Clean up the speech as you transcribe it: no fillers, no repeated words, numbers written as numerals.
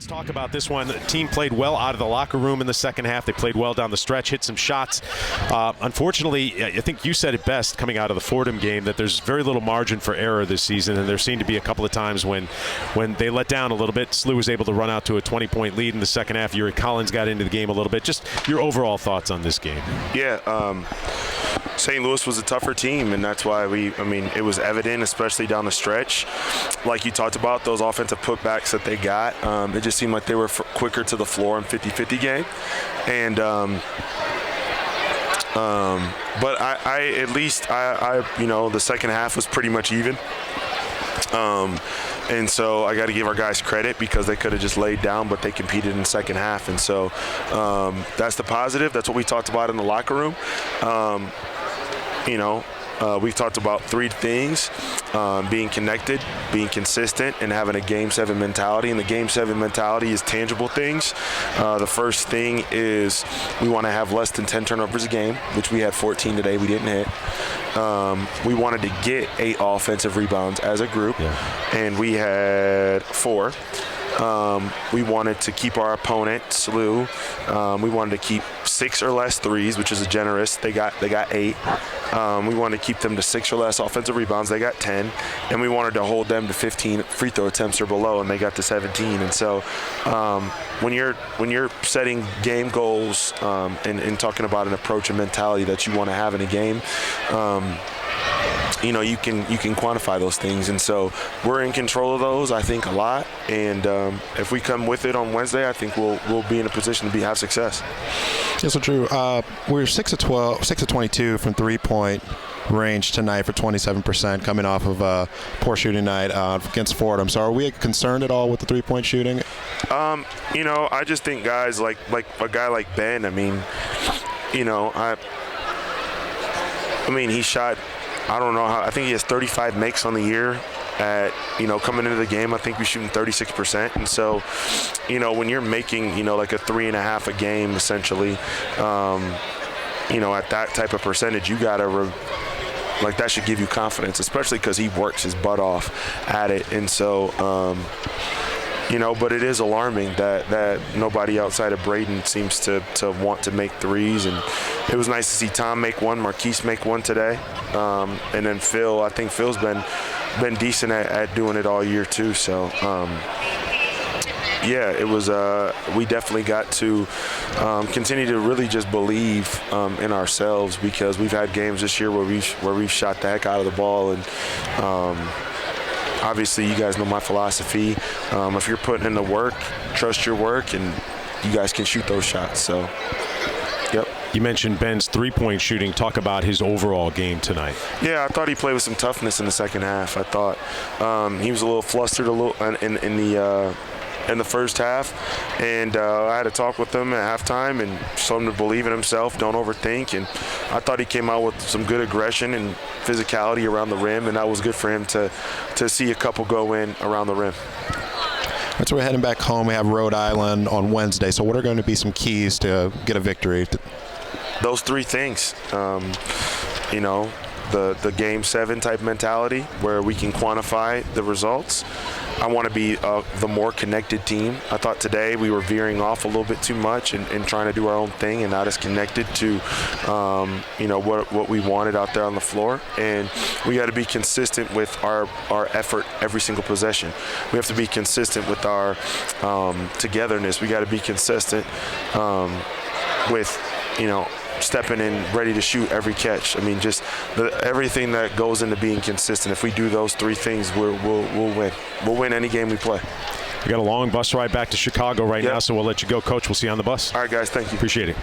Let's talk about this one. The team played well out of the locker room in the second half. They played well down the stretch, hit some shots. Unfortunately, I think you said it best coming out of the Fordham game that there's very little margin for error this season, and there seemed to be a couple of times when they let down a little bit. SLU was able to run out to a 20-point lead in the second half. Yuri Collins got into the game a little bit. Just your overall thoughts on this game. Yeah, St. Louis was a tougher team, and that's why it was evident, especially down the stretch. Like you talked about, those offensive putbacks that they got, it just seemed like they were quicker to the floor in 50-50 game. And but I at least the second half was pretty much even. And so I got to give our guys credit because they could have just laid down, but they competed in the second half. And so that's the positive. That's what we talked about in the locker room. We've talked about three things: being connected, being consistent, and having a Game 7 mentality. And the Game 7 mentality is tangible things. The first thing is we want to have less than 10 turnovers a game, which we had 14 today. We didn't hit. We wanted to get 8 offensive rebounds as a group, and we had 4. We wanted to keep our opponent, SLU. We wanted to keep 6 or less threes, which is a generous. They got 8. We wanted to keep them to 6 or less offensive rebounds. They got 10, and we wanted to hold them to 15 free throw attempts or below, and they got to 17. And so, when you're setting game goals and talking about an approach and mentality that you want to have in a game, you can quantify those things, and so we're in control of those, I think, a lot. And if we come with it on Wednesday, I think we'll be in a position to have success. Yes, so true. We're 6 of 22 from 3-point range tonight for 27%, coming off of a poor shooting night against Fordham. So are we concerned at all with the 3-point shooting? I just think guys like a guy like Ben. He shot. I don't know how. I think he has 35 makes on the year. Coming into the game, I think we're shooting 36%. And so, when you're making, like a 3.5 a game, essentially, at that type of percentage, you got to that should give you confidence, especially because he works his butt off at it. And so, but it is alarming that nobody outside of Braden seems to want to make threes. And it was nice to see Tom make one, Marquise make one today. And then Phil, I think Phil's been decent at doing it all year too. So, it was. We definitely got to continue to really just believe in ourselves, because we've had games this year where we've shot the heck out of the ball. And obviously, you guys know my philosophy. If you're putting in the work, trust your work, and you guys can shoot those shots. So, yep. You mentioned Ben's 3-point shooting. Talk about his overall game tonight. Yeah, I thought he played with some toughness in the second half. I thought he was a little flustered in the first half, and I had a talk with him at halftime and told him to believe in himself, don't overthink. And I thought he came out with some good aggression and physicality around the rim, and that was good for him to see a couple go in around the rim. So we're heading back home. We have Rhode Island on Wednesday. So what are going to be some keys to get a victory? Those 3 things. The Game 7 type mentality where we can quantify the results. I want to be the more connected team. I thought today we were veering off a little bit too much and trying to do our own thing and not as connected to, what we wanted out there on the floor. And we got to be consistent with our effort every single possession. We have to be consistent with our togetherness. We got to be consistent with, stepping in ready to shoot every catch. Just everything that goes into being consistent. If we do those 3 things, we'll win. We'll win any game we play. We got a long bus ride back to Chicago right now, so we'll let you go, Coach. We'll see you on the bus. All right, guys. Thank you. Appreciate it.